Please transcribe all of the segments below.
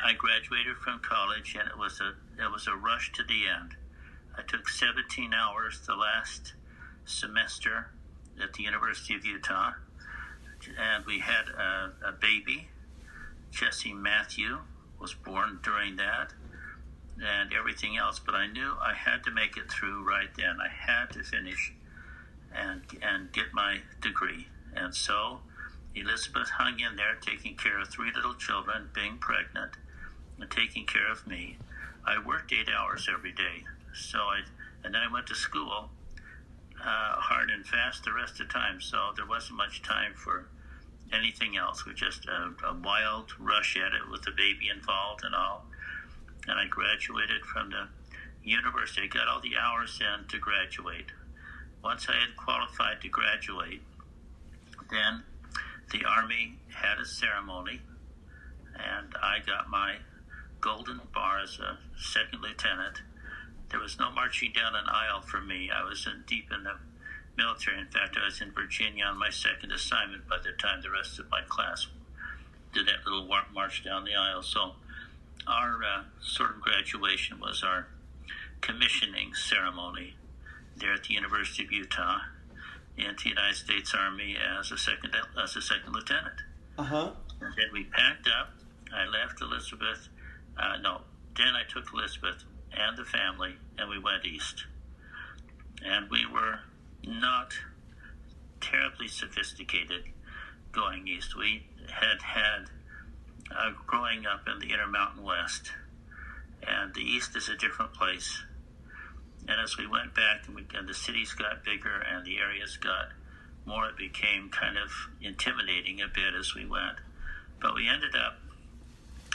I graduated from college, and it was a rush to the end. I took 17 hours the last semester at the University of Utah, and we had a baby. Jesse Matthew was born during that, and everything else. But I knew I had to make it through right then. I had to finish and get my degree. And so Elizabeth hung in there, taking care of 3 little children, being pregnant, and taking care of me. I worked 8 hours every day. And then I went to school hard and fast the rest of the time. So there wasn't much time for anything else. We just a wild rush at it with the baby involved and all. And I graduated from the university. I got all the hours in to graduate. Once I had qualified to graduate, then the Army had a ceremony, and I got my golden bar as a second lieutenant. There was no marching down an aisle for me. I was deep in the military. In fact, I was in Virginia on my second assignment by the time the rest of my class did that little march down the aisle. So our sort of graduation was our commissioning ceremony there at the University of Utah into the United States Army as a second lieutenant. Uh-huh. And then we packed up. I left Elizabeth. Then I took Elizabeth and the family, and we went east. And we were not terribly sophisticated going east. We had growing up in the Intermountain West, and the east is a different place. And as we went back and the cities got bigger and the areas got more, it became kind of intimidating a bit as we went. But we ended up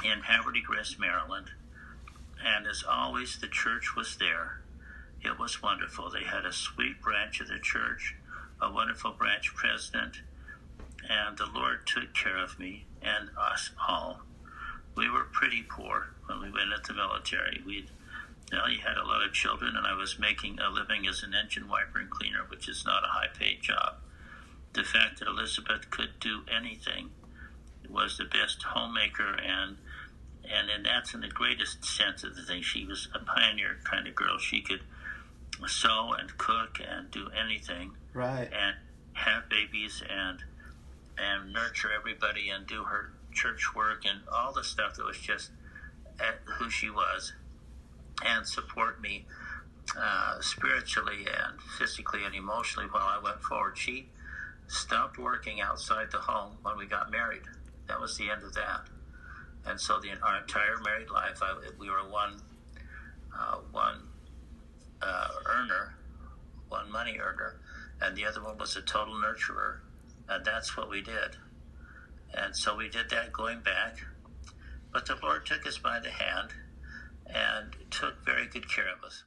in Havre de Grace, Maryland. And as always, the church was there. It was wonderful. They had a sweet branch of the church, a wonderful branch president, and the Lord took care of me and us all. We were pretty poor when we went into the military. You had a lot of children, and I was making a living as an engine wiper and cleaner, which is not a high-paid job. The fact that Elizabeth could do anything, was the best homemaker, and that's in the greatest sense of the thing. She was a pioneer kind of girl. She could sew and cook and do anything, right, and have babies and nurture everybody and do her church work and all the stuff that was just who she was, and support me spiritually and physically and emotionally while I went forward. She stopped working outside the home when we got married. That was the end of that. And so our entire married life, we were one money earner, and the other one was a total nurturer, and that's what we did. And so we did that going back, but the Lord took us by the hand and took very good care of us.